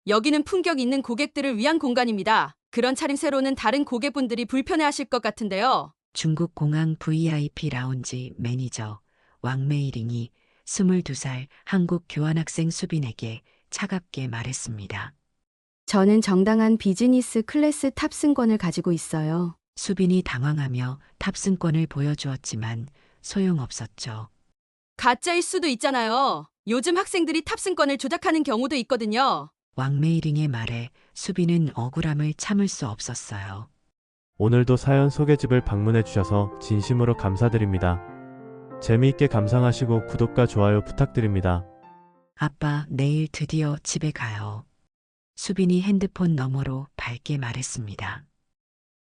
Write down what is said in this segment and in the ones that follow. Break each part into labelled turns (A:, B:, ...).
A: 여기는 품격 있는 고객들을 위한 공간입니다. 그런 차림새로는 다른 고객분들이 불편해하실 것 같은데요.
B: 중국 공항 VIP 라운지 매니저 왕메이링이 22살 한국 교환학생 수빈에게 차갑게 말했습니다.
C: 저는 정당한 비즈니스 클래스 탑승권을 가지고 있어요.
B: 수빈이 당황하며 탑승권을 보여주었지만 소용없었죠.
A: 가짜일 수도 있잖아요. 요즘 학생들이 탑승권을 조작하는 경우도 있거든요.
B: 왕메이링의 말에 수빈은 억울함을 참을 수 없었어요.
D: 오늘도 사연 소개집을 방문해 주셔서 진심으로 감사드립니다. 재미있게 감상하시고 구독과 좋아요 부탁드립니다.
B: 아빠, 내일 드디어 집에 가요. 수빈이 핸드폰 너머로 밝게 말했습니다.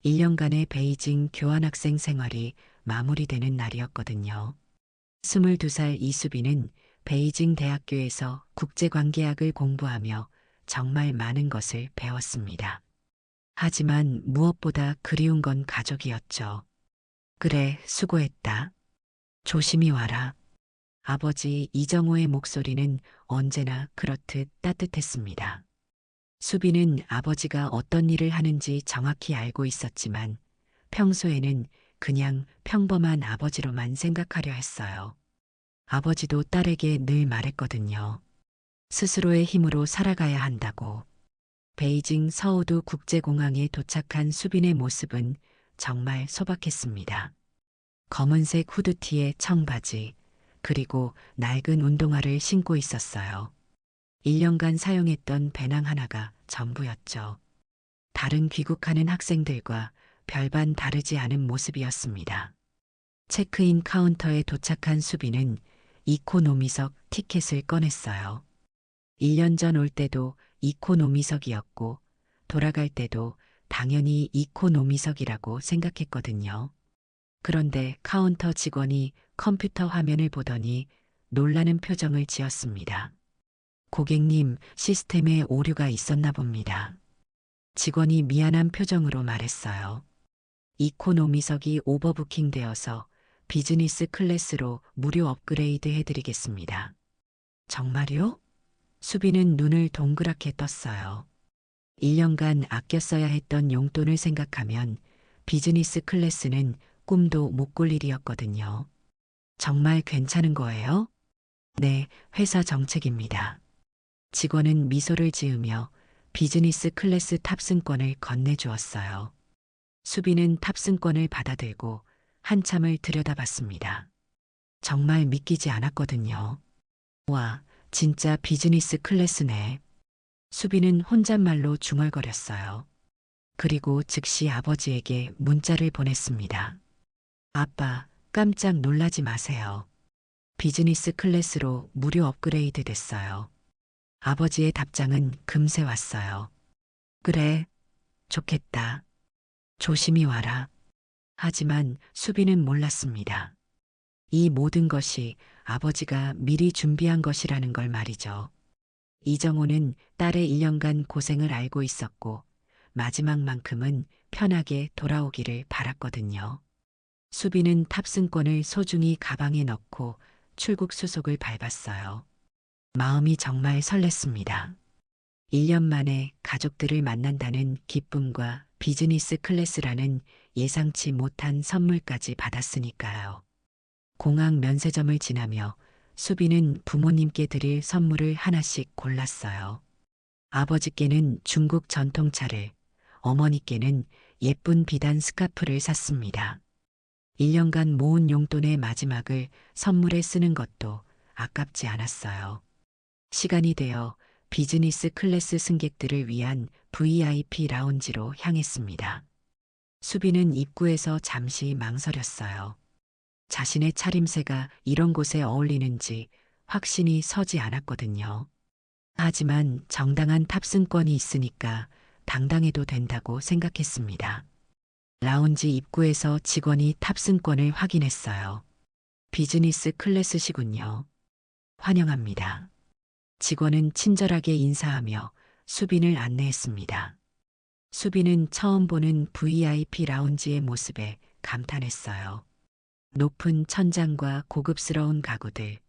B: 1년간의 베이징 교환학생 생활이 마무리되는 날이었거든요. 22살 이수빈은 베이징 대학교에서 국제관계학을 공부하며 정말 많은 것을 배웠습니다. 하지만 무엇보다 그리운 건 가족이었죠. 그래, 수고했다. 조심히 와라. 아버지 이정호의 목소리는 언제나 그렇듯 따뜻했습니다. 수빈은 아버지가 어떤 일을 하는지 정확히 알고 있었지만 평소에는 그냥 평범한 아버지로만 생각하려 했어요. 아버지도 딸에게 늘 말했거든요. 스스로의 힘으로 살아가야 한다고. 베이징 서우두 국제공항에 도착한 수빈의 모습은 정말 소박했습니다. 검은색 후드티에 청바지, 그리고 낡은 운동화를 신고 있었어요. 1년간 사용했던 배낭 하나가 전부였죠. 다른 귀국하는 학생들과 별반 다르지 않은 모습이었습니다. 체크인 카운터에 도착한 수빈은 이코노미석 티켓을 꺼냈어요. 1년 전 올 때도 이코노미석이었고 돌아갈 때도 당연히 이코노미석이라고 생각했거든요. 그런데 카운터 직원이 컴퓨터 화면을 보더니 놀라는 표정을 지었습니다. 고객님, 시스템에 오류가 있었나 봅니다. 직원이 미안한 표정으로 말했어요. 이코노미석이 오버부킹 되어서 비즈니스 클래스로 무료 업그레이드 해드리겠습니다. 정말요? 수빈은 눈을 동그랗게 떴어요. 1년간 아껴 써야 했던 용돈을 생각하면 비즈니스 클래스는 꿈도 못 꿀 일이었거든요. 정말 괜찮은 거예요? 네, 회사 정책입니다. 직원은 미소를 지으며 비즈니스 클래스 탑승권을 건네주었어요. 수빈은 탑승권을 받아들고 한참을 들여다봤습니다. 정말 믿기지 않았거든요. 와, 진짜 비즈니스 클래스네. 수빈은 혼잣말로 중얼거렸어요. 그리고 즉시 아버지에게 문자를 보냈습니다. 아빠, 깜짝 놀라지 마세요. 비즈니스 클래스로 무료 업그레이드 됐어요. 아버지의 답장은 금세 왔어요. 그래, 좋겠다. 조심히 와라. 하지만 수빈은 몰랐습니다. 이 모든 것이 아버지가 미리 준비한 것이라는 걸 말이죠. 이정호는 딸의 1년간 고생을 알고 있었고 마지막만큼은 편하게 돌아오기를 바랐거든요. 수빈은 탑승권을 소중히 가방에 넣고 출국 수속을 밟았어요. 마음이 정말 설렜습니다. 1년 만에 가족들을 만난다는 기쁨과 비즈니스 클래스라는 예상치 못한 선물까지 받았으니까요. 공항 면세점을 지나며 수빈은 부모님께 드릴 선물을 하나씩 골랐어요. 아버지께는 중국 전통차를, 어머니께는 예쁜 비단 스카프를 샀습니다. 1년간 모은 용돈의 마지막을 선물에 쓰는 것도 아깝지 않았어요. 시간이 되어 비즈니스 클래스 승객들을 위한 VIP 라운지로 향했습니다. 수빈은 입구에서 잠시 망설였어요. 자신의 차림새가 이런 곳에 어울리는지 확신이 서지 않았거든요. 하지만 정당한 탑승권이 있으니까 당당해도 된다고 생각했습니다. 라운지 입구에서 직원이 탑승권을 확인했어요. 비즈니스 클래스시군요. 환영합니다. 직원은 친절하게 인사하며 수빈을 안내했습니다. 수빈은 처음 보는 VIP 라운지의 모습에 감탄했어요. 높은 천장과 고급스러운 가구들,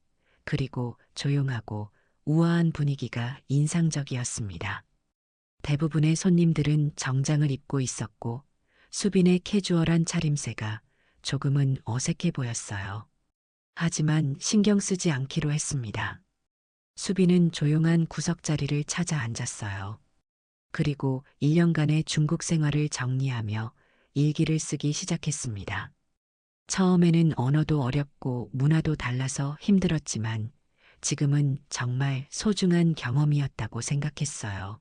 B: 그리고 조용하고 우아한 분위기가 인상적이었습니다. 대부분의 손님들은 정장을 입고 있었고 수빈의 캐주얼한 차림새가 조금은 어색해 보였어요. 하지만 신경 쓰지 않기로 했습니다. 수빈은 조용한 구석자리를 찾아 앉았어요. 그리고 1년간의 중국 생활을 정리하며 일기를 쓰기 시작했습니다. 처음에는 언어도 어렵고 문화도 달라서 힘들었지만 지금은 정말 소중한 경험이었다고 생각했어요.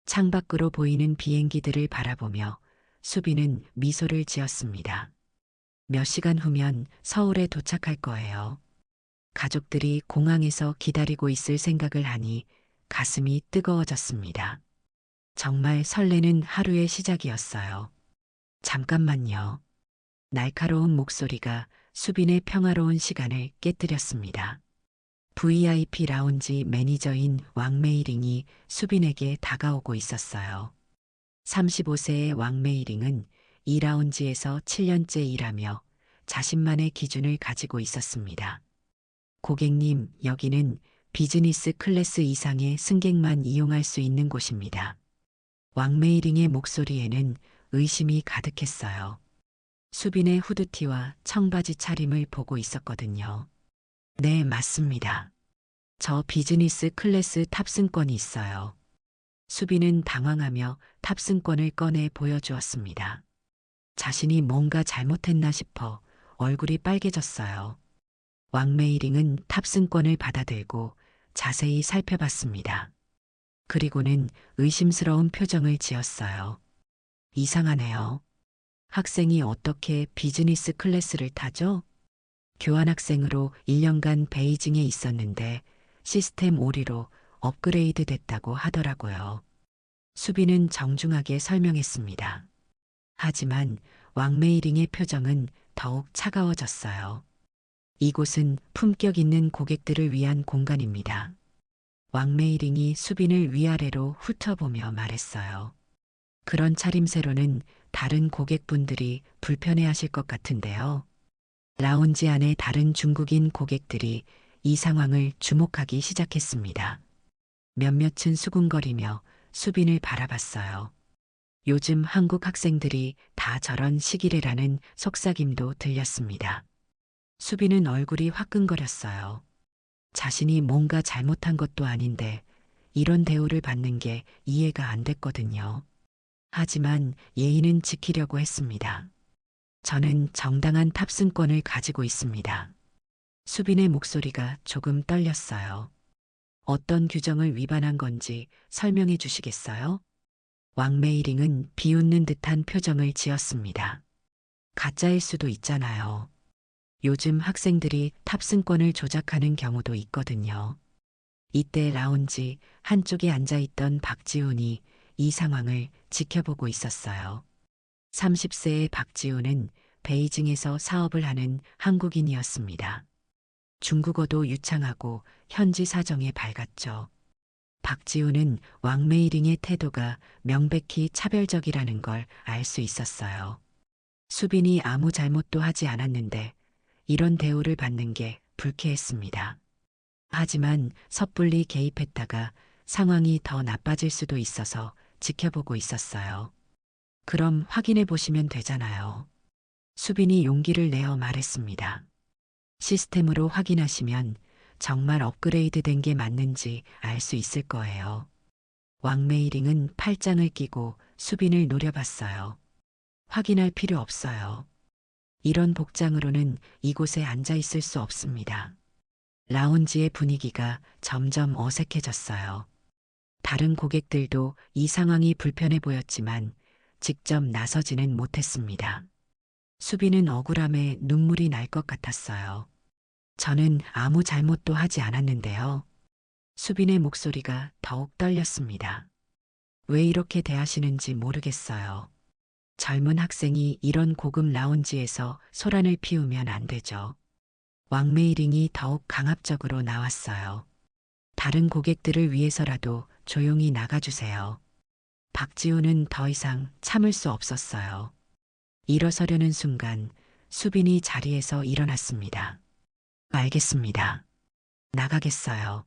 B: 창밖으로 보이는 비행기들을 바라보며 수빈은 미소를 지었습니다. 몇 시간 후면 서울에 도착할 거예요. 가족들이 공항에서 기다리고 있을 생각을 하니 가슴이 뜨거워졌습니다. 정말 설레는 하루의 시작이었어요. 잠깐만요. 날카로운 목소리가 수빈의 평화로운 시간을 깨뜨렸습니다. VIP 라운지 매니저인 왕메이링이 수빈에게 다가오고 있었어요. 35세의 왕메이링은 이 라운지에서 7년째 일하며 자신만의 기준을 가지고 있었습니다. 고객님, 여기는 비즈니스 클래스 이상의 승객만 이용할 수 있는 곳입니다. 왕메이링의 목소리에는 의심이 가득했어요. 수빈의 후드티와 청바지 차림을 보고 있었거든요. 네, 맞습니다. 저 비즈니스 클래스 탑승권이 있어요. 수빈은 당황하며 탑승권을 꺼내 보여주었습니다. 자신이 뭔가 잘못했나 싶어 얼굴이 빨개졌어요. 왕메이링은 탑승권을 받아들고 자세히 살펴봤습니다. 그리고는 의심스러운 표정을 지었어요. 이상하네요. 학생이 어떻게 비즈니스 클래스를 타죠? 교환학생으로 1년간 베이징에 있었는데 시스템 오류로 업그레이드 됐다고 하더라고요. 수빈은 정중하게 설명했습니다. 하지만 왕메이링의 표정은 더욱 차가워졌어요. 이곳은 품격 있는 고객들을 위한 공간입니다. 왕메이링이 수빈을 위아래로 훑어보며 말했어요. 그런 차림새로는 다른 고객분들이 불편해하실 것 같은데요. 라운지 안에 다른 중국인 고객들이 이 상황을 주목하기 시작했습니다. 몇몇은 수군거리며 수빈을 바라봤어요. 요즘 한국 학생들이 다 저런 시기래라는 속삭임도 들렸습니다. 수빈은 얼굴이 화끈거렸어요. 자신이 뭔가 잘못한 것도 아닌데 이런 대우를 받는 게 이해가 안 됐거든요. 하지만 예의는 지키려고 했습니다. 저는 정당한 탑승권을 가지고 있습니다. 수빈의 목소리가 조금 떨렸어요. 어떤 규정을 위반한 건지 설명해 주시겠어요? 왕메이링은 비웃는 듯한 표정을 지었습니다. 가짜일 수도 있잖아요. 요즘 학생들이 탑승권을 조작하는 경우도 있거든요. 이때 라운지 한쪽에 앉아있던 박지훈이 이 상황을 지켜보고 있었어요. 30세의 박지훈은 베이징에서 사업을 하는 한국인이었습니다. 중국어도 유창하고 현지 사정에 밝았죠. 박지훈은 왕메이링의 태도가 명백히 차별적이라는 걸 알 수 있었어요. 수빈이 아무 잘못도 하지 않았는데 이런 대우를 받는 게 불쾌했습니다. 하지만 섣불리 개입했다가 상황이 더 나빠질 수도 있어서 지켜보고 있었어요. 그럼 확인해 보시면 되잖아요. 수빈이 용기를 내어 말했습니다. 시스템으로 확인하시면 정말 업그레이드 된 게 맞는지 알 수 있을 거예요. 왕메이링은 팔짱을 끼고 수빈을 노려봤어요. 확인할 필요 없어요. 이런 복장으로는 이곳에 앉아 있을 수 없습니다. 라운지의 분위기가 점점 어색해졌어요. 다른 고객들도 이 상황이 불편해 보였지만 직접 나서지는 못했습니다. 수빈은 억울함에 눈물이 날 것 같았어요. 저는 아무 잘못도 하지 않았는데요. 수빈의 목소리가 더욱 떨렸습니다. 왜 이렇게 대하시는지 모르겠어요. 젊은 학생이 이런 고급 라운지에서 소란을 피우면 안 되죠. 왕메이링이 더욱 강압적으로 나왔어요. 다른 고객들을 위해서라도 조용히 나가주세요. 박지훈은 더 이상 참을 수 없었어요. 일어서려는 순간 수빈이 자리에서 일어났습니다. 알겠습니다. 나가겠어요.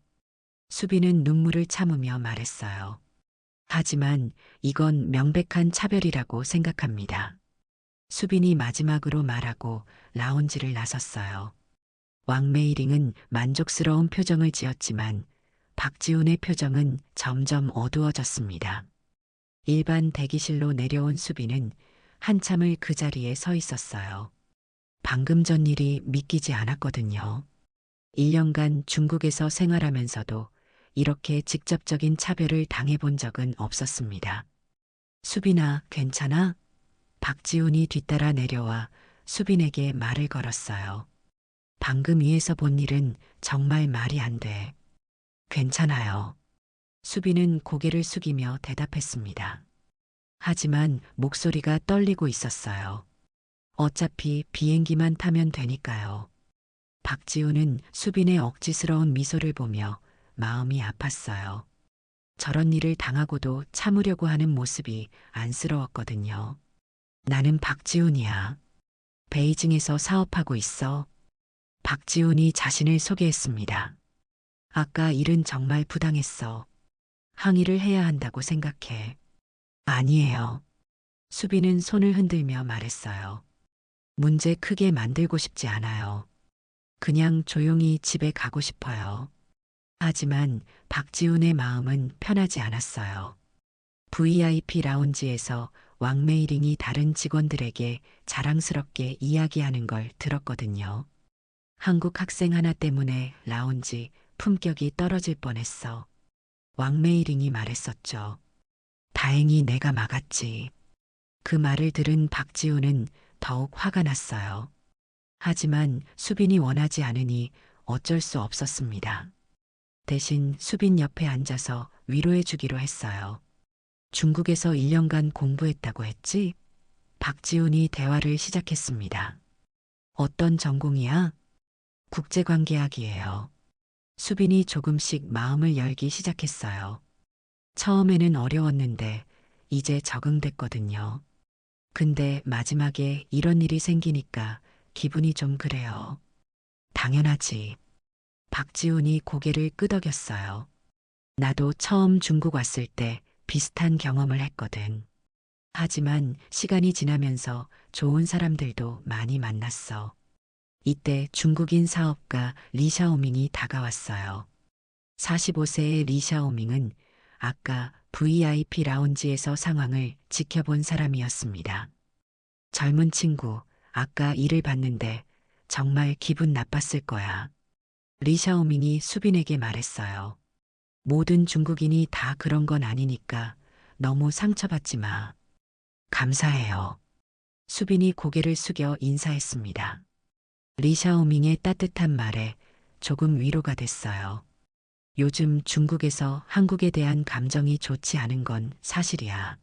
B: 수빈은 눈물을 참으며 말했어요. 하지만 이건 명백한 차별이라고 생각합니다. 수빈이 마지막으로 말하고 라운지를 나섰어요. 왕메이링은 만족스러운 표정을 지었지만 박지훈의 표정은 점점 어두워졌습니다. 일반 대기실로 내려온 수빈은 한참을 그 자리에 서 있었어요. 방금 전 일이 믿기지 않았거든요. 1년간 중국에서 생활하면서도 이렇게 직접적인 차별을 당해본 적은 없었습니다. 수빈아, 괜찮아? 박지훈이 뒤따라 내려와 수빈에게 말을 걸었어요. 방금 위에서 본 일은 정말 말이 안 돼. 괜찮아요. 수빈은 고개를 숙이며 대답했습니다. 하지만 목소리가 떨리고 있었어요. 어차피 비행기만 타면 되니까요. 박지훈은 수빈의 억지스러운 미소를 보며 마음이 아팠어요. 저런 일을 당하고도 참으려고 하는 모습이 안쓰러웠거든요. 나는 박지훈이야. 베이징에서 사업하고 있어. 박지훈이 자신을 소개했습니다. 아까 일은 정말 부당했어. 항의를 해야 한다고 생각해. 아니에요. 수빈은 손을 흔들며 말했어요. 문제 크게 만들고 싶지 않아요. 그냥 조용히 집에 가고 싶어요. 하지만 박지훈의 마음은 편하지 않았어요. VIP 라운지에서 왕메이링이 다른 직원들에게 자랑스럽게 이야기하는 걸 들었거든요. 한국 학생 하나 때문에 라운지 품격이 떨어질 뻔했어. 왕메이링이 말했었죠. 다행히 내가 막았지. 그 말을 들은 박지훈은 더욱 화가 났어요. 하지만 수빈이 원하지 않으니 어쩔 수 없었습니다. 대신 수빈 옆에 앉아서 위로해 주기로 했어요. 중국에서 1년간 공부했다고 했지? 박지훈이 대화를 시작했습니다. 어떤 전공이야? 국제관계학이에요. 수빈이 조금씩 마음을 열기 시작했어요. 처음에는 어려웠는데 이제 적응됐거든요. 근데 마지막에 이런 일이 생기니까 기분이 좀 그래요. 당연하지. 박지훈이 고개를 끄덕였어요. 나도 처음 중국 왔을 때 비슷한 경험을 했거든. 하지만 시간이 지나면서 좋은 사람들도 많이 만났어. 이때 중국인 사업가 리샤오밍이 다가왔어요. 45세의 리샤오밍은 아까 VIP 라운지에서 상황을 지켜본 사람이었습니다. 젊은 친구, 아까 일을 봤는데 정말 기분 나빴을 거야. 리샤오밍이 수빈에게 말했어요. 모든 중국인이 다 그런 건 아니니까 너무 상처받지 마. 감사해요. 수빈이 고개를 숙여 인사했습니다. 리샤오밍의 따뜻한 말에 조금 위로가 됐어요. 요즘 중국에서 한국에 대한 감정이 좋지 않은 건 사실이야.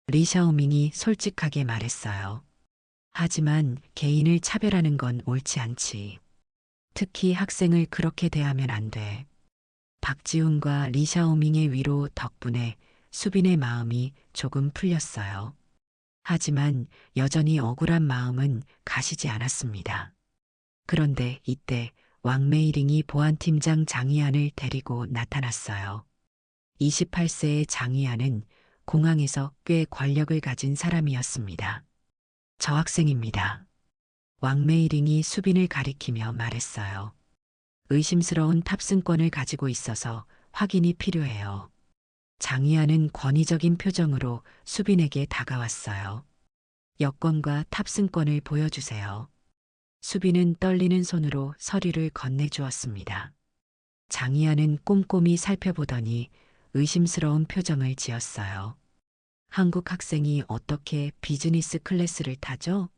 B: 리샤오밍이 솔직하게 말했어요. 하지만 개인을 차별하는 건 옳지 않지. 특히 학생을 그렇게 대하면 안 돼. 박지훈과 리샤오밍의 위로 덕분에 수빈의 마음이 조금 풀렸어요. 하지만 여전히 억울한 마음은 가시지 않았습니다. 그런데 이때 왕메이링이 보안팀장 장희안을 데리고 나타났어요. 28세의 장희안은 공항에서 꽤 권력을 가진 사람이었습니다. 저 학생입니다. 왕메이링이 수빈을 가리키며 말했어요. 의심스러운 탑승권을 가지고 있어서 확인이 필요해요. 장희안은 권위적인 표정으로 수빈에게 다가왔어요. 여권과 탑승권을 보여주세요. 수빈은 떨리는 손으로 서류를 건네주었습니다. 장희안은 꼼꼼히 살펴보더니 의심스러운 표정을 지었어요. 한국 학생이 어떻게 비즈니스 클래스를 타죠?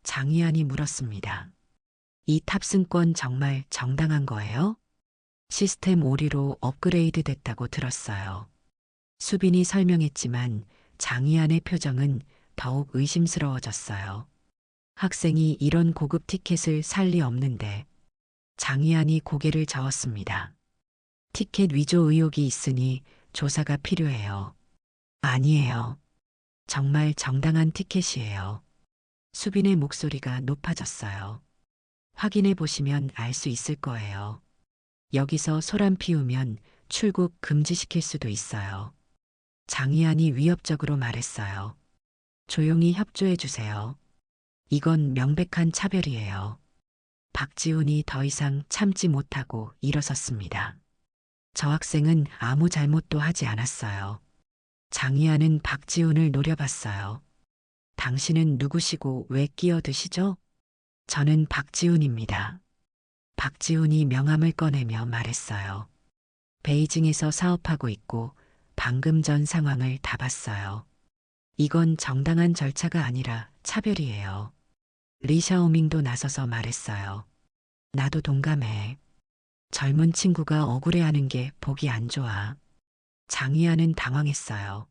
B: 장희안이 물었습니다. 이 탑승권 정말 정당한 거예요? 시스템 오류로 업그레이드 됐다고 들었어요. 수빈이 설명했지만 장희안의 표정은 더욱 의심스러워졌어요. 학생이 이런 고급 티켓을 살 리 없는데. 장희안이 고개를 저었습니다. 티켓 위조 의혹이 있으니 조사가 필요해요. 아니에요. 정말 정당한 티켓이에요. 수빈의 목소리가 높아졌어요. 확인해 보시면 알 수 있을 거예요. 여기서 소란 피우면 출국 금지시킬 수도 있어요. 장희안이 위협적으로 말했어요. 조용히 협조해 주세요. 이건 명백한 차별이에요. 박지훈이 더 이상 참지 못하고 일어섰습니다. 저 학생은 아무 잘못도 하지 않았어요. 장희안은 박지훈을 노려봤어요. 당신은 누구시고 왜 끼어드시죠? 저는 박지훈입니다. 박지훈이 명함을 꺼내며 말했어요. 베이징에서 사업하고 있고 방금 전 상황을 다 봤어요. 이건 정당한 절차가 아니라 차별이에요. 리샤오밍도 나서서 말했어요. 나도 동감해. 젊은 친구가 억울해하는 게 보기 안 좋아. 장희안은 당황했어요.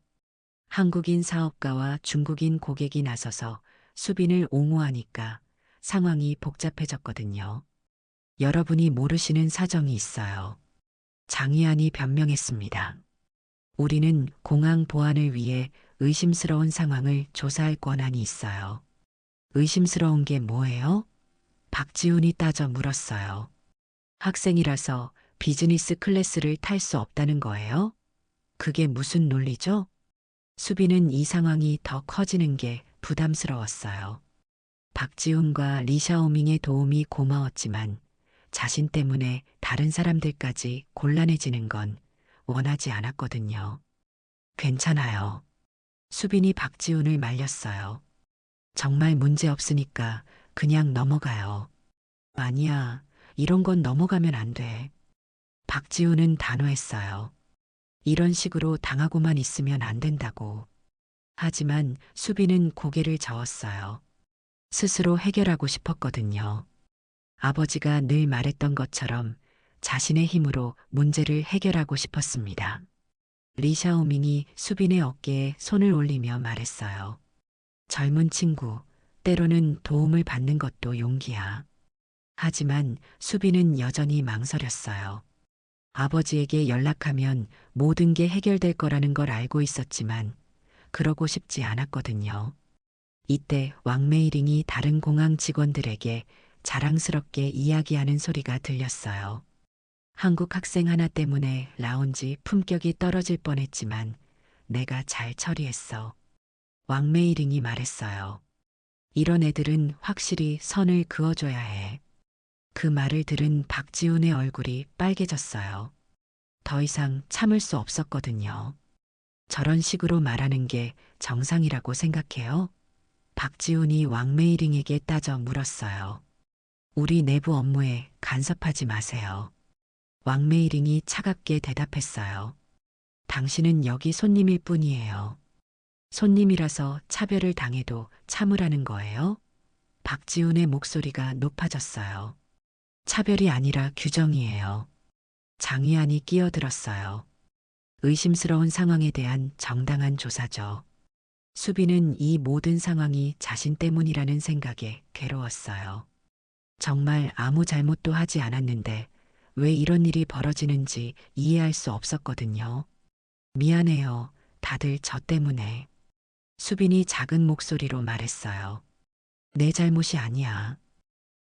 B: 한국인 사업가와 중국인 고객이 나서서 수빈을 옹호하니까 상황이 복잡해졌거든요. 여러분이 모르시는 사정이 있어요. 장희안이 변명했습니다. 우리는 공항 보안을 위해 의심스러운 상황을 조사할 권한이 있어요. 의심스러운 게 뭐예요? 박지훈이 따져 물었어요. 학생이라서 비즈니스 클래스를 탈 수 없다는 거예요? 그게 무슨 논리죠? 수빈은 이 상황이 더 커지는 게 부담스러웠어요. 박지훈과 리샤오밍의 도움이 고마웠지만 자신 때문에 다른 사람들까지 곤란해지는 건 원하지 않았거든요. 괜찮아요. 수빈이 박지훈을 말렸어요. 정말 문제 없으니까 그냥 넘어가요. 아니야, 이런 건 넘어가면 안 돼. 박지훈은 단호했어요. 이런 식으로 당하고만 있으면 안 된다고. 하지만 수빈은 고개를 저었어요. 스스로 해결하고 싶었거든요. 아버지가 늘 말했던 것처럼 자신의 힘으로 문제를 해결하고 싶었습니다. 리샤오밍이 수빈의 어깨에 손을 올리며 말했어요. 젊은 친구, 때로는 도움을 받는 것도 용기야. 하지만 수빈은 여전히 망설였어요. 아버지에게 연락하면 모든 게 해결될 거라는 걸 알고 있었지만 그러고 싶지 않았거든요. 이때 왕메이링이 다른 공항 직원들에게 자랑스럽게 이야기하는 소리가 들렸어요. 한국 학생 하나 때문에 라운지 품격이 떨어질 뻔했지만 내가 잘 처리했어. 왕메이링이 말했어요. 이런 애들은 확실히 선을 그어줘야 해. 그 말을 들은 박지훈의 얼굴이 빨개졌어요. 더 이상 참을 수 없었거든요. 저런 식으로 말하는 게 정상이라고 생각해요? 박지훈이 왕메이링에게 따져 물었어요. 우리 내부 업무에 간섭하지 마세요. 왕메이링이 차갑게 대답했어요. 당신은 여기 손님일 뿐이에요. 손님이라서 차별을 당해도 참으라는 거예요? 박지훈의 목소리가 높아졌어요. 차별이 아니라 규정이에요. 장희안이 끼어들었어요. 의심스러운 상황에 대한 정당한 조사죠. 수빈은 이 모든 상황이 자신 때문이라는 생각에 괴로웠어요. 정말 아무 잘못도 하지 않았는데 왜 이런 일이 벌어지는지 이해할 수 없었거든요. 미안해요. 다들 저 때문에. 수빈이 작은 목소리로 말했어요. 내 잘못이 아니야.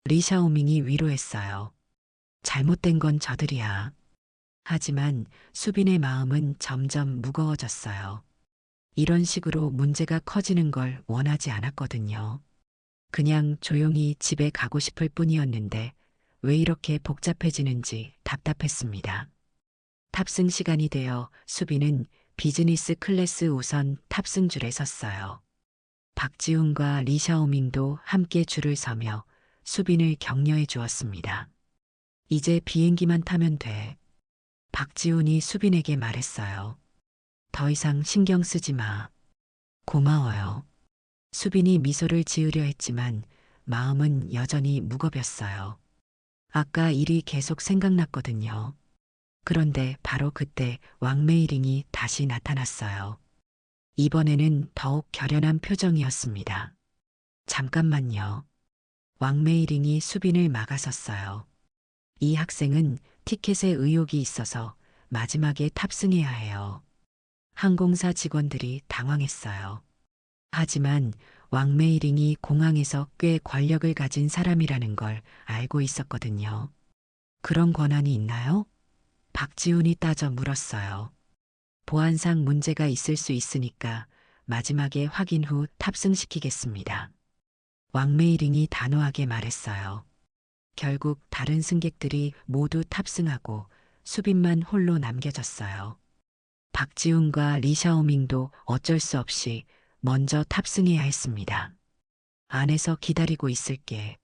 B: 리샤오밍이 위로했어요. 잘못된 건 저들이야. 하지만 수빈의 마음은 점점 무거워졌어요. 이런 식으로 문제가 커지는 걸 원하지 않았거든요. 그냥 조용히 집에 가고 싶을 뿐이었는데 왜 이렇게 복잡해지는지 답답했습니다. 탑승 시간이 되어 수빈은 비즈니스 클래스 우선 탑승줄에 섰어요. 박지훈과 리샤오밍도 함께 줄을 서며 수빈을 격려해 주었습니다. 이제 비행기만 타면 돼. 박지훈이 수빈에게 말했어요. 더 이상 신경 쓰지 마. 고마워요. 수빈이 미소를 지으려 했지만 마음은 여전히 무겁였어요. 아까 일이 계속 생각났거든요. 그런데 바로 그때 왕메이링이 다시 나타났어요. 이번에는 더욱 결연한 표정이었습니다. 잠깐만요. 왕메이링이 수빈을 막아섰어요. 이 학생은 티켓에 의혹이 있어서 마지막에 탑승해야 해요. 항공사 직원들이 당황했어요. 하지만 왕메이링이 공항에서 꽤 권력을 가진 사람이라는 걸 알고 있었거든요. 그런 권한이 있나요? 박지훈이 따져 물었어요. 보안상 문제가 있을 수 있으니까 마지막에 확인 후 탑승시키겠습니다. 왕메이링이 단호하게 말했어요. 결국 다른 승객들이 모두 탑승하고 수빈만 홀로 남겨졌어요. 박지훈과 리샤오밍도 어쩔 수 없이 먼저 탑승해야 했습니다. 안에서 기다리고 있을게.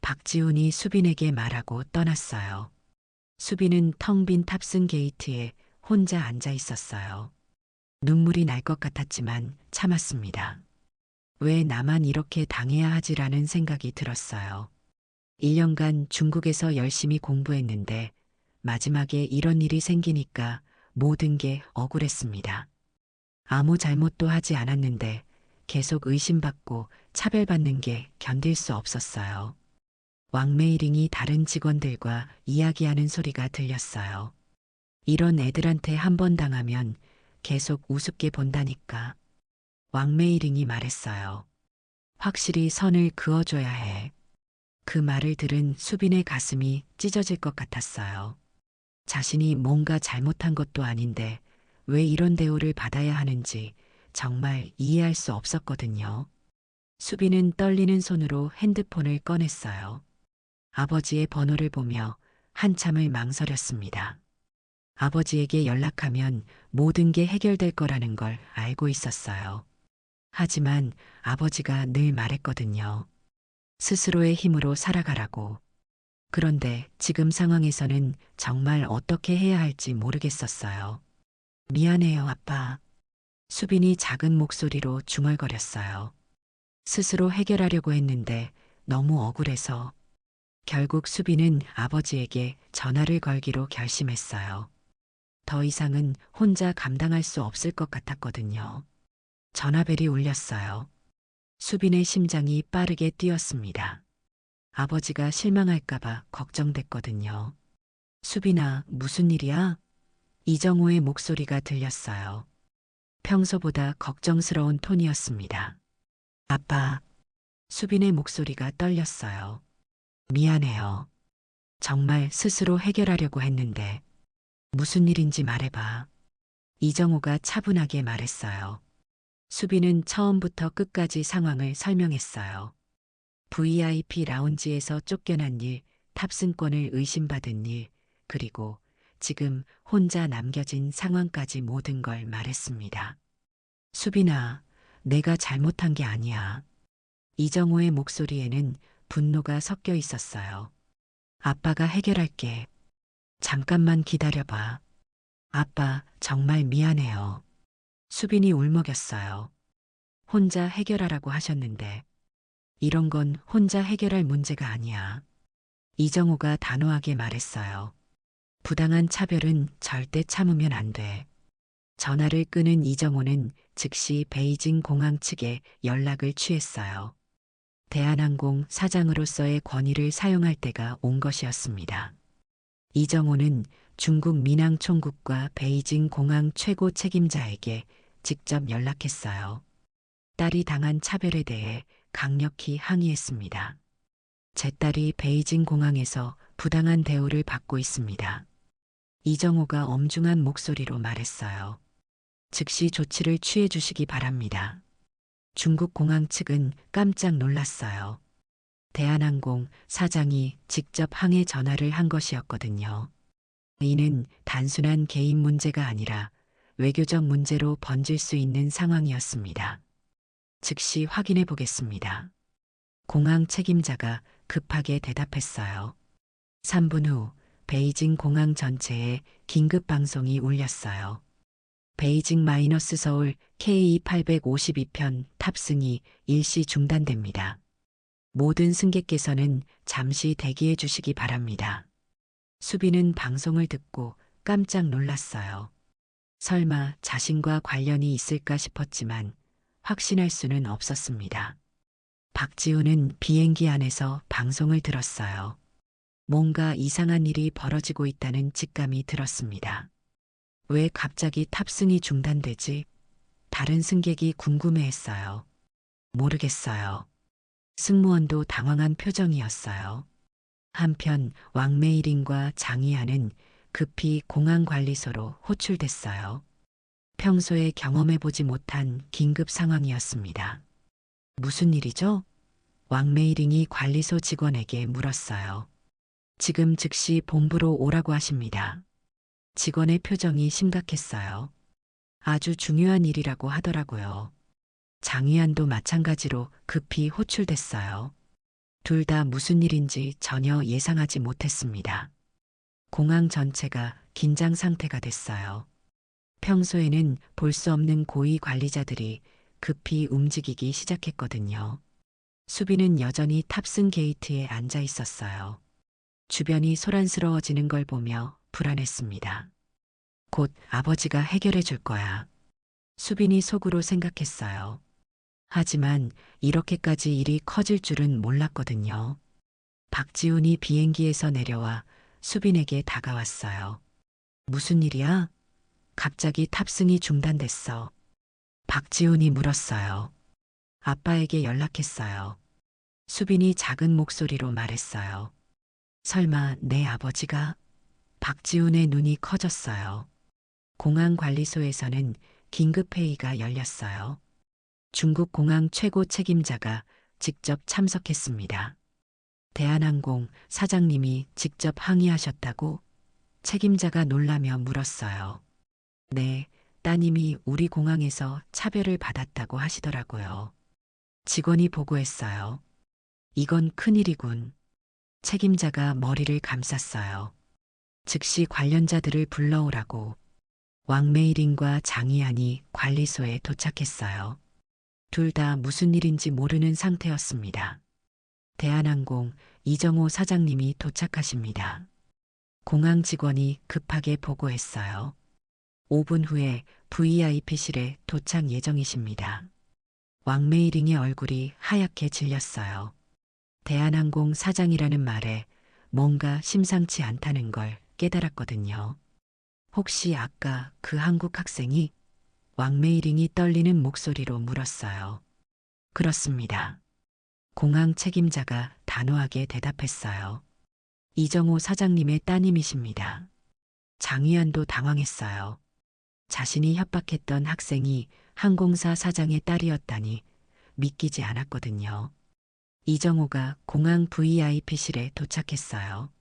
B: 박지훈이 수빈에게 말하고 떠났어요. 수빈은 텅 빈 탑승 게이트에 혼자 앉아 있었어요. 눈물이 날 것 같았지만 참았습니다. 왜 나만 이렇게 당해야 하지라는 생각이 들었어요. 1년간 중국에서 열심히 공부했는데 마지막에 이런 일이 생기니까 모든 게 억울했습니다. 아무 잘못도 하지 않았는데 계속 의심받고 차별받는 게 견딜 수 없었어요. 왕메이링이 다른 직원들과 이야기하는 소리가 들렸어요. 이런 애들한테 한 번 당하면 계속 우습게 본다니까. 왕메이링이 말했어요. 확실히 선을 그어줘야 해. 그 말을 들은 수빈의 가슴이 찢어질 것 같았어요. 자신이 뭔가 잘못한 것도 아닌데 왜 이런 대우를 받아야 하는지 정말 이해할 수 없었거든요. 수빈은 떨리는 손으로 핸드폰을 꺼냈어요. 아버지의 번호를 보며 한참을 망설였습니다. 아버지에게 연락하면 모든 게 해결될 거라는 걸 알고 있었어요. 하지만 아버지가 늘 말했거든요. 스스로의 힘으로 살아가라고. 그런데 지금 상황에서는 정말 어떻게 해야 할지 모르겠었어요. 미안해요, 아빠. 수빈이 작은 목소리로 중얼거렸어요. 스스로 해결하려고 했는데 너무 억울해서. 결국 수빈은 아버지에게 전화를 걸기로 결심했어요. 더 이상은 혼자 감당할 수 없을 것 같았거든요. 전화벨이 울렸어요. 수빈의 심장이 빠르게 뛰었습니다. 아버지가 실망할까봐 걱정됐거든요. 수빈아, 무슨 일이야? 이정호의 목소리가 들렸어요. 평소보다 걱정스러운 톤이었습니다. 아빠, 수빈의 목소리가 떨렸어요. 미안해요. 정말 스스로 해결하려고 했는데 무슨 일인지 말해봐. 이정호가 차분하게 말했어요. 수빈은 처음부터 끝까지 상황을 설명했어요. VIP 라운지에서 쫓겨난 일, 탑승권을 의심받은 일, 그리고 지금 혼자 남겨진 상황까지 모든 걸 말했습니다. 수빈아, 내가 잘못한 게 아니야. 이정호의 목소리에는 분노가 섞여 있었어요. 아빠가 해결할게. 잠깐만 기다려봐. 아빠, 정말 미안해요. 수빈이 울먹였어요. 혼자 해결하라고 하셨는데 이런 건 혼자 해결할 문제가 아니야. 이정호가 단호하게 말했어요. 부당한 차별은 절대 참으면 안 돼. 전화를 끊은 이정호는 즉시 베이징 공항 측에 연락을 취했어요. 대한항공 사장으로서의 권위를 사용할 때가 온 것이었습니다. 이정호는 중국 민항 총국과 베이징 공항 최고 책임자에게 직접 연락했어요. 딸이 당한 차별에 대해 강력히 항의했습니다. 제 딸이 베이징 공항에서 부당한 대우를 받고 있습니다. 이정호가 엄중한 목소리로 말했어요. 즉시 조치를 취해 주시기 바랍니다. 중국 공항 측은 깜짝 놀랐어요. 대한항공 사장이 직접 항해 전화를 한 것이었거든요. 이는 단순한 개인 문제가 아니라 외교적 문제로 번질 수 있는 상황이었습니다. 즉시 확인해 보겠습니다. 공항 책임자가 급하게 대답했어요. 3분 후 베이징 공항 전체에 긴급 방송이 울렸어요. 베이징 마이너스 서울 KE852편 탑승이 일시 중단됩니다. 모든 승객께서는 잠시 대기해 주시기 바랍니다. 수빈은 방송을 듣고 깜짝 놀랐어요. 설마 자신과 관련이 있을까 싶었지만 확신할 수는 없었습니다. 박지훈은 비행기 안에서 방송을 들었어요. 뭔가 이상한 일이 벌어지고 있다는 직감이 들었습니다. 왜 갑자기 탑승이 중단되지? 다른 승객이 궁금해했어요. 모르겠어요. 승무원도 당황한 표정이었어요. 한편 왕메이링과 장이하는 급히 공항관리소로 호출됐어요. 평소에 경험해보지 못한 긴급 상황이었습니다. 무슨 일이죠? 왕메이링이 관리소 직원에게 물었어요. 지금 즉시 본부로 오라고 하십니다. 직원의 표정이 심각했어요. 아주 중요한 일이라고 하더라고요. 장위안도 마찬가지로 급히 호출됐어요. 둘 다 무슨 일인지 전혀 예상하지 못했습니다. 공항 전체가 긴장 상태가 됐어요. 평소에는 볼 수 없는 고위 관리자들이 급히 움직이기 시작했거든요. 수빈은 여전히 탑승 게이트에 앉아 있었어요. 주변이 소란스러워지는 걸 보며 불안했습니다. 곧 아버지가 해결해 줄 거야. 수빈이 속으로 생각했어요. 하지만 이렇게까지 일이 커질 줄은 몰랐거든요. 박지훈이 비행기에서 내려와 수빈에게 다가왔어요. 무슨 일이야? 갑자기 탑승이 중단됐어. 박지훈이 물었어요. 아빠에게 연락했어요. 수빈이 작은 목소리로 말했어요. 설마 내 아버지가? 박지훈의 눈이 커졌어요. 공항 관리소에서는 긴급회의가 열렸어요. 중국 공항 최고 책임자가 직접 참석했습니다. 대한항공 사장님이 직접 항의하셨다고 책임자가 놀라며 물었어요. 네, 따님이 우리 공항에서 차별을 받았다고 하시더라고요. 직원이 보고했어요. 이건 큰일이군. 책임자가 머리를 감쌌어요. 즉시 관련자들을 불러오라고. 왕메이링과 장희안이 관리소에 도착했어요. 둘 다 무슨 일인지 모르는 상태였습니다. 대한항공 이정호 사장님이 도착하십니다. 공항 직원이 급하게 보고했어요. 5분 후에 VIP실에 도착 예정이십니다. 왕메이링의 얼굴이 하얗게 질렸어요. 대한항공 사장이라는 말에 뭔가 심상치 않다는 걸 깨달았거든요. 혹시 아까 그 한국 학생이? 왕메이링이 떨리는 목소리로 물었어요. 그렇습니다. 공항 책임자가 단호하게 대답했어요. 이정호 사장님의 따님이십니다. 장위안도 당황했어요. 자신이 협박했던 학생이 항공사 사장의 딸이었다니 믿기지 않았거든요. 이정호가 공항 VIP실에 도착했어요.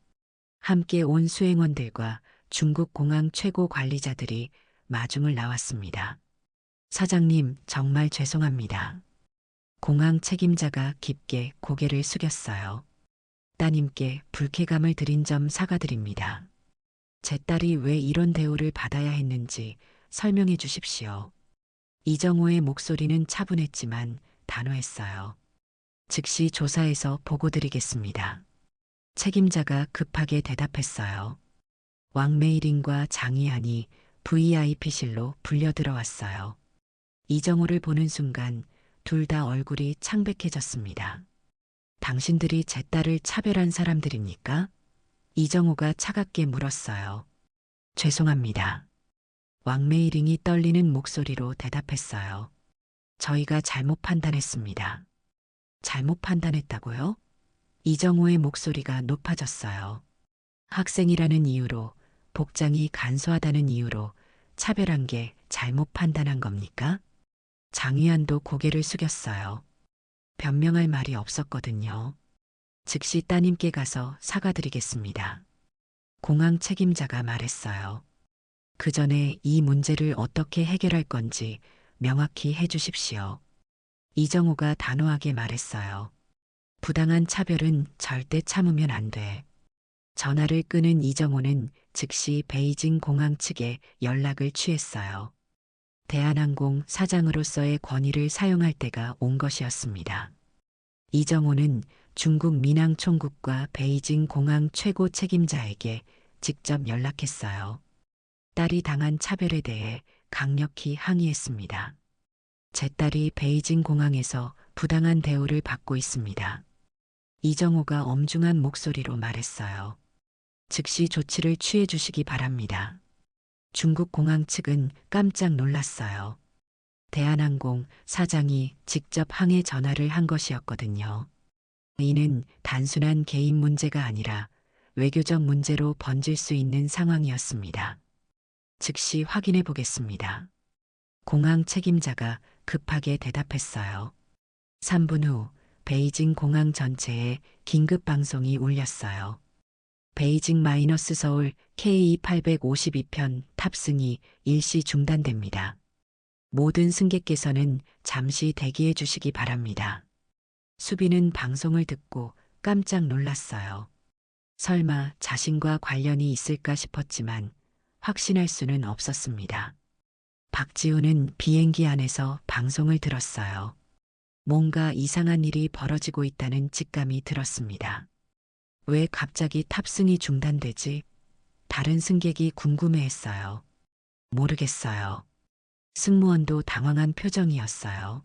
B: 함께 온 수행원들과 중국 공항 최고 관리자들이 마중을 나왔습니다. 사장님, 정말 죄송합니다. 공항 책임자가 깊게 고개를 숙였어요. 따님께 불쾌감을 드린 점 사과드립니다. 제 딸이 왜 이런 대우를 받아야 했는지 설명해 주십시오. 이정호의 목소리는 차분했지만 단호했어요. 즉시 조사해서 보고드리겠습니다. 책임자가 급하게 대답했어요. 왕메이링과 장희안이 VIP실로 불려 들어왔어요. 이정호를 보는 순간 둘 다 얼굴이 창백해졌습니다. 당신들이 제 딸을 차별한 사람들입니까? 이정호가 차갑게 물었어요. 죄송합니다. 왕메이링이 떨리는 목소리로 대답했어요. 저희가 잘못 판단했습니다. 잘못 판단했다고요? 이정호의 목소리가 높아졌어요. 학생이라는 이유로, 복장이 간소하다는 이유로 차별한 게 잘못 판단한 겁니까? 장위안도 고개를 숙였어요. 변명할 말이 없었거든요. 즉시 따님께 가서 사과드리겠습니다. 공항 책임자가 말했어요. 그 전에 이 문제를 어떻게 해결할 건지 명확히 해 주십시오. 이정호가 단호하게 말했어요. 부당한 차별은 절대 참으면 안 돼. 전화를 끊은 이정호는 즉시 베이징 공항 측에 연락을 취했어요. 대한항공 사장으로서의 권위를 사용할 때가 온 것이었습니다. 이정호는 중국 민항 총국과 베이징 공항 최고 책임자에게 직접 연락했어요. 딸이 당한 차별에 대해 강력히 항의했습니다. 제 딸이 베이징 공항에서 부당한 대우를 받고 있습니다. 이정호가 엄중한 목소리로 말했어요. 즉시 조치를 취해 주시기 바랍니다. 중국 공항 측은 깜짝 놀랐어요. 대한항공 사장이 직접 항해 전화를 한 것이었거든요. 이는 단순한 개인 문제가 아니라 외교적 문제로 번질 수 있는 상황이었습니다. 즉시 확인해 보겠습니다. 공항 책임자가 급하게 대답했어요. 3분 후 베이징 공항 전체에 긴급 방송이 울렸어요. 베이징 마이너스 서울 KE852편 탑승이 일시 중단됩니다. 모든 승객께서는 잠시 대기해 주시기 바랍니다. 수빈은 방송을 듣고 깜짝 놀랐어요. 설마 자신과 관련이 있을까 싶었지만 확신할 수는 없었습니다. 박지우는 비행기 안에서 방송을 들었어요. 뭔가 이상한 일이 벌어지고 있다는 직감이 들었습니다. 왜 갑자기 탑승이 중단되지? 다른 승객이 궁금해했어요. 모르겠어요. 승무원도 당황한 표정이었어요.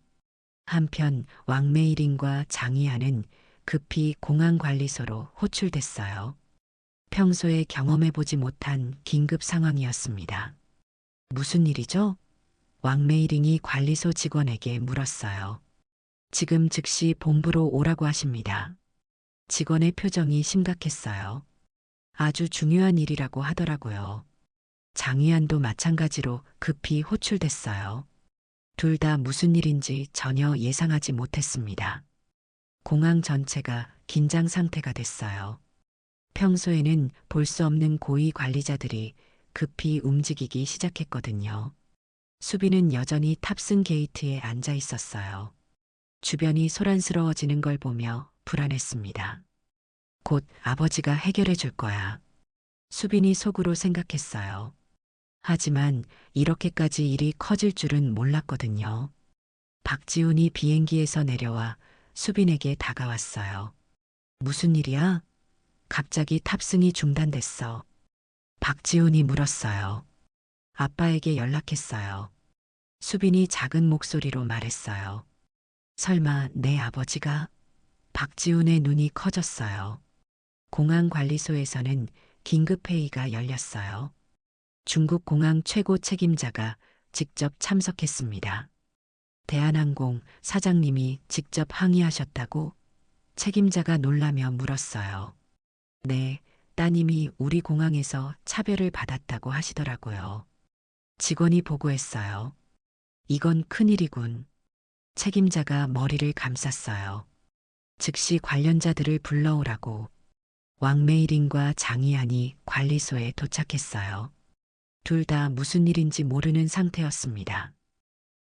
B: 한편 왕메이링과 장희아는 급히 공항관리소로 호출됐어요. 평소에 경험해보지 못한 긴급 상황이었습니다. 무슨 일이죠? 왕메이링이 관리소 직원에게 물었어요. 지금 즉시 본부로 오라고 하십니다. 직원의 표정이 심각했어요. 아주 중요한 일이라고 하더라고요. 장희안도 마찬가지로 급히 호출됐어요. 둘 다 무슨 일인지 전혀 예상하지 못했습니다. 공항 전체가 긴장 상태가 됐어요. 평소에는 볼 수 없는 고위 관리자들이 급히 움직이기 시작했거든요. 수빈은 여전히 탑승 게이트에 앉아 있었어요. 주변이 소란스러워지는 걸 보며 불안했습니다. 곧 아버지가 해결해 줄 거야. 수빈이 속으로 생각했어요. 하지만 이렇게까지 일이 커질 줄은 몰랐거든요. 박지훈이 비행기에서 내려와 수빈에게 다가왔어요. 무슨 일이야? 갑자기 탑승이 중단됐어. 박지훈이 물었어요. 아빠에게 연락했어요. 수빈이 작은 목소리로 말했어요. 설마 내 아버지가? 박지훈의 눈이 커졌어요. 공항관리소에서는 긴급회의가 열렸어요. 중국 공항 최고 책임자가 직접 참석했습니다. 대한항공 사장님이 직접 항의하셨다고 책임자가 놀라며 물었어요. 네, 따님이 우리 공항에서 차별을 받았다고 하시더라고요. 직원이 보고했어요. 이건 큰일이군. 책임자가 머리를 감쌌어요. 즉시 관련자들을 불러오라고. 왕메이링과 장희안이 관리소에 도착했어요. 둘 다 무슨 일인지 모르는 상태였습니다.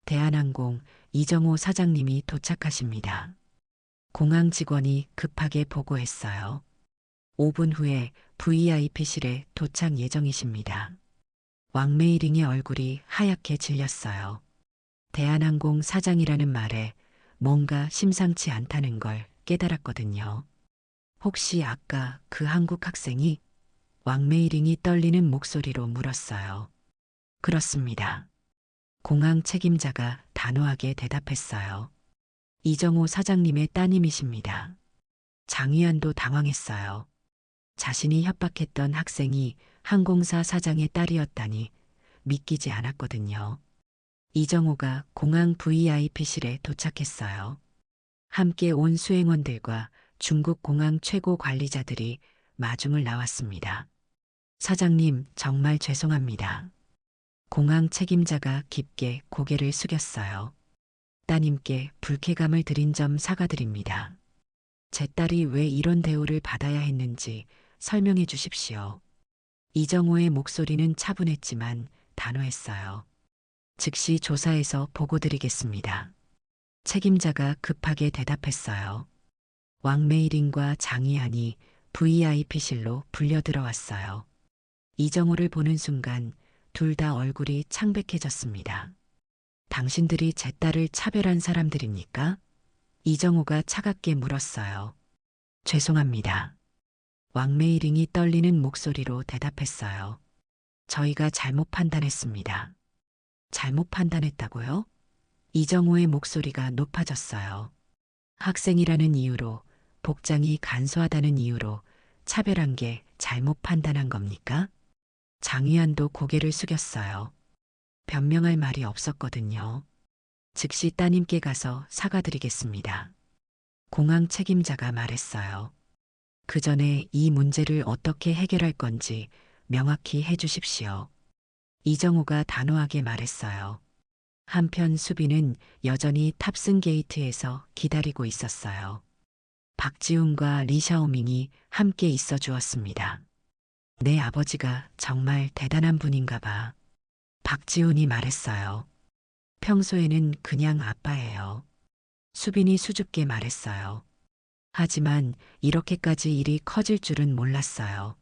B: 대한항공 이정호 사장님이 도착하십니다. 공항 직원이 급하게 보고했어요. 5분 후에 VIP실에 도착 예정이십니다. 왕메이링의 얼굴이 하얗게 질렸어요. 대한항공 사장이라는 말에 뭔가 심상치 않다는 걸 깨달았거든요. 혹시 아까 그 한국 학생이? 왕메이링이 떨리는 목소리로 물었어요. 그렇습니다. 공항 책임자가 단호하게 대답했어요. 이정호 사장님의 따님이십니다. 장희안도 당황했어요. 자신이 협박했던 학생이 항공사 사장의 딸이었다니 믿기지 않았거든요. 이정호가 공항 VIP실에 도착했어요. 함께 온 수행원들과 중국 공항 최고 관리자들이 마중을 나왔습니다. 사장님, 정말 죄송합니다. 공항 책임자가 깊게 고개를 숙였어요. 따님께 불쾌감을 드린 점 사과드립니다. 제 딸이 왜 이런 대우를 받아야 했는지 설명해 주십시오. 이정호의 목소리는 차분했지만 단호했어요. 즉시 조사해서 보고드리겠습니다. 책임자가 급하게 대답했어요. 왕메이링과 장희안이 VIP실로 불려 들어왔어요. 이정호를 보는 순간 둘 다 얼굴이 창백해졌습니다. 당신들이 제 딸을 차별한 사람들입니까? 이정호가 차갑게 물었어요. 죄송합니다. 왕메이링이 떨리는 목소리로 대답했어요. 저희가 잘못 판단했습니다. 잘못 판단했다고요? 이정호의 목소리가 높아졌어요. 학생이라는 이유로, 복장이 간소하다는 이유로 차별한 게 잘못 판단한 겁니까? 장희안도 고개를 숙였어요. 변명할 말이 없었거든요. 즉시 따님께 가서 사과드리겠습니다. 공항 책임자가 말했어요. 그 전에 이 문제를 어떻게 해결할 건지 명확히 해 주십시오. 이정호가 단호하게 말했어요. 한편 수빈은 여전히 탑승 게이트에서 기다리고 있었어요. 박지훈과 리샤오밍이 함께 있어 주었습니다. 내 아버지가 정말 대단한 분인가 봐. 박지훈이 말했어요. 평소에는 그냥 아빠예요. 수빈이 수줍게 말했어요. 하지만 이렇게까지 일이 커질 줄은 몰랐어요.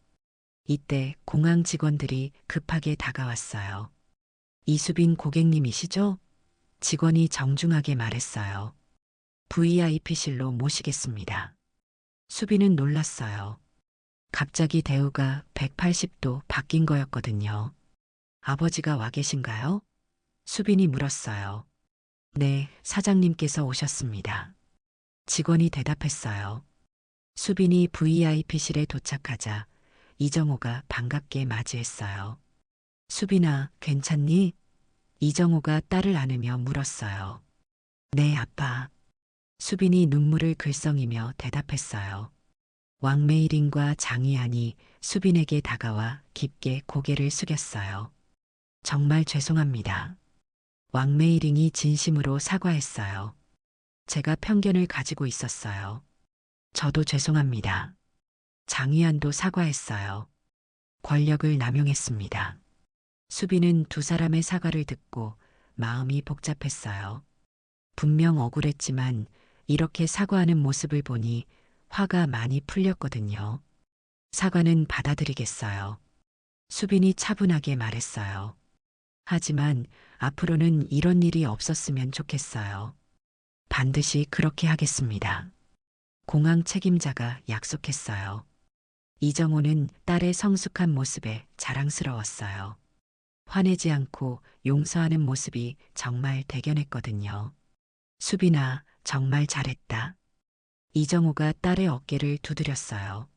B: 이때 공항 직원들이 급하게 다가왔어요. 이수빈 고객님이시죠? 직원이 정중하게 말했어요. VIP실로 모시겠습니다. 수빈은 놀랐어요. 갑자기 대우가 180도 바뀐 거였거든요. 아버지가 와 계신가요? 수빈이 물었어요. 네, 사장님께서 오셨습니다. 직원이 대답했어요. 수빈이 VIP실에 도착하자 이정호가 반갑게 맞이했어요. 수빈아, 괜찮니? 이정호가 딸을 안으며 물었어요. 네, 아빠. 수빈이 눈물을 글썽이며 대답했어요. 왕메이링과 장희안이 수빈에게 다가와 깊게 고개를 숙였어요. 정말 죄송합니다. 왕메이링이 진심으로 사과했어요. 제가 편견을 가지고 있었어요. 저도 죄송합니다. 장희안도 사과했어요. 권력을 남용했습니다. 수빈은 두 사람의 사과를 듣고 마음이 복잡했어요. 분명 억울했지만 이렇게 사과하는 모습을 보니 화가 많이 풀렸거든요. 사과는 받아들이겠어요. 수빈이 차분하게 말했어요. 하지만 앞으로는 이런 일이 없었으면 좋겠어요. 반드시 그렇게 하겠습니다. 공항 책임자가 약속했어요. 이정호는 딸의 성숙한 모습에 자랑스러웠어요. 화내지 않고 용서하는 모습이 정말 대견했거든요. 수빈아, 정말 잘했다. 이정호가 딸의 어깨를 두드렸어요.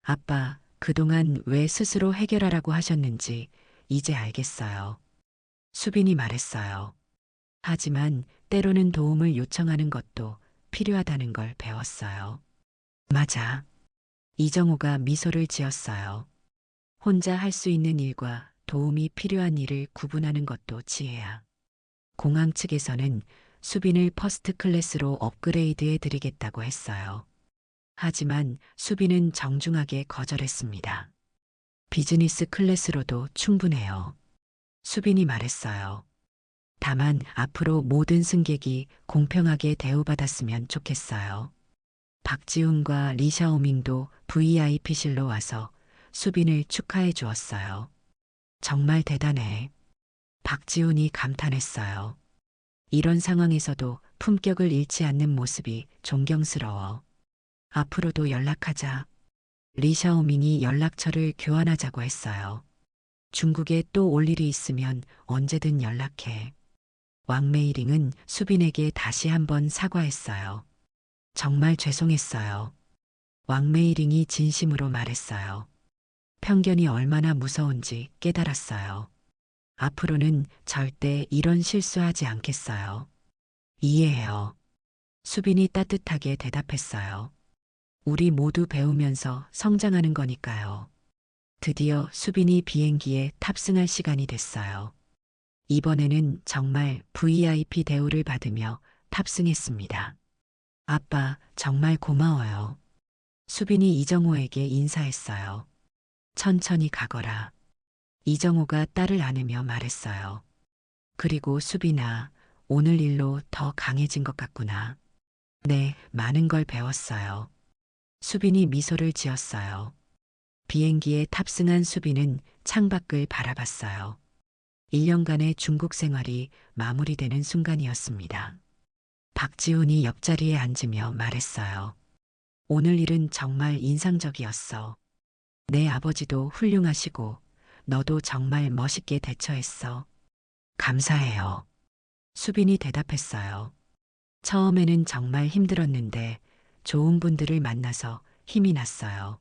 B: 아빠, 그동안 왜 스스로 해결하라고 하셨는지 이제 알겠어요. 수빈이 말했어요. 하지만 때로는 도움을 요청하는 것도 필요하다는 걸 배웠어요. 맞아. 이정호가 미소를 지었어요. 혼자 할 수 있는 일과 도움이 필요한 일을 구분하는 것도 지혜야. 공항 측에서는 수빈을 퍼스트 클래스로 업그레이드해 드리겠다고 했어요. 하지만 수빈은 정중하게 거절했습니다. 비즈니스 클래스로도 충분해요. 수빈이 말했어요. 다만 앞으로 모든 승객이 공평하게 대우받았으면 좋겠어요. 박지훈과 리샤오밍도 VIP실로 와서 수빈을 축하해 주었어요. 정말 대단해. 박지훈이 감탄했어요. 이런 상황에서도 품격을 잃지 않는 모습이 존경스러워. 앞으로도 연락하자. 리샤오밍이 연락처를 교환하자고 했어요. 중국에 또 올 일이 있으면 언제든 연락해. 왕메이링은 수빈에게 다시 한번 사과했어요. 정말 죄송했어요. 왕메이링이 진심으로 말했어요. 편견이 얼마나 무서운지 깨달았어요. 앞으로는 절대 이런 실수하지 않겠어요. 이해해요. 수빈이 따뜻하게 대답했어요. 우리 모두 배우면서 성장하는 거니까요. 드디어 수빈이 비행기에 탑승할 시간이 됐어요. 이번에는 정말 VIP 대우를 받으며 탑승했습니다. 아빠, 정말 고마워요. 수빈이 이정호에게 인사했어요. 천천히 가거라. 이정호가 딸을 안으며 말했어요. 그리고 수빈아, 오늘 일로 더 강해진 것 같구나. 네, 많은 걸 배웠어요. 수빈이 미소를 지었어요. 비행기에 탑승한 수빈은 창밖을 바라봤어요. 1년간의 중국 생활이 마무리되는 순간이었습니다. 박지훈이 옆자리에 앉으며 말했어요. 오늘 일은 정말 인상적이었어. 내 아버지도 훌륭하시고 너도 정말 멋있게 대처했어. 감사해요. 수빈이 대답했어요. 처음에는 정말 힘들었는데 좋은 분들을 만나서 힘이 났어요.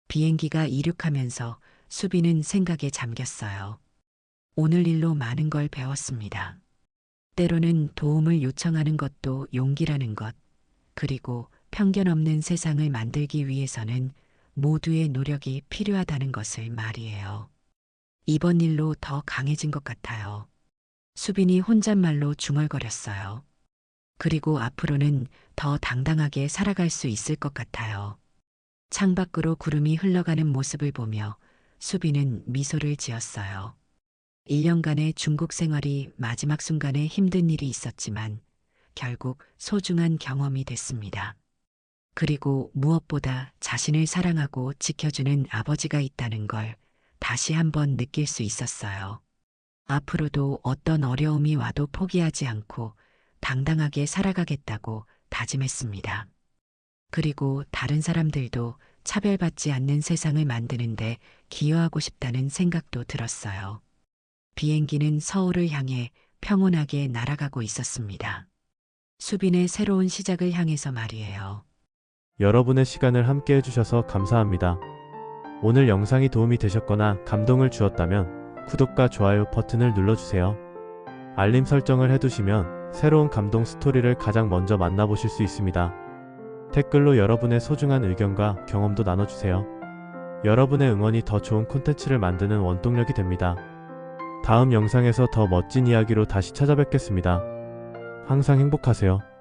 B: 비행기가 이륙하면서 수빈은 생각에 잠겼어요. 오늘 일로 많은 걸 배웠습니다. 때로는 도움을 요청하는 것도 용기라는 것, 그리고 편견 없는 세상을 만들기 위해서는 모두의 노력이 필요하다는 것을 말이에요. 이번 일로 더 강해진 것 같아요. 수빈이 혼잣말로 중얼거렸어요. 그리고 앞으로는 더 당당하게 살아갈 수 있을 것 같아요. 창밖으로 구름이 흘러가는 모습을 보며 수빈은 미소를 지었어요. 1년간의 중국 생활이 마지막 순간에 힘든 일이 있었지만 결국 소중한 경험이 됐습니다. 그리고 무엇보다 자신을 사랑하고 지켜주는 아버지가 있다는 걸 다시 한번 느낄 수 있었어요. 앞으로도 어떤 어려움이 와도 포기하지 않고 당당하게 살아가겠다고 다짐했습니다. 그리고 다른 사람들도 차별받지 않는 세상을 만드는데 기여하고 싶다는 생각도 들었어요. 비행기는 서울을 향해 평온하게 날아가고 있었습니다. 수빈의 새로운 시작을 향해서 말이에요.
D: 여러분의 시간을 함께 해주셔서 감사합니다. 오늘 영상이 도움이 되셨거나 감동을 주었다면 구독과 좋아요 버튼을 눌러주세요. 알림 설정을 해두시면 새로운 감동 스토리를 가장 먼저 만나보실 수 있습니다. 댓글로 여러분의 소중한 의견과 경험도 나눠주세요. 여러분의 응원이 더 좋은 콘텐츠를 만드는 원동력이 됩니다. 다음 영상에서 더 멋진 이야기로 다시 찾아뵙겠습니다. 항상 행복하세요.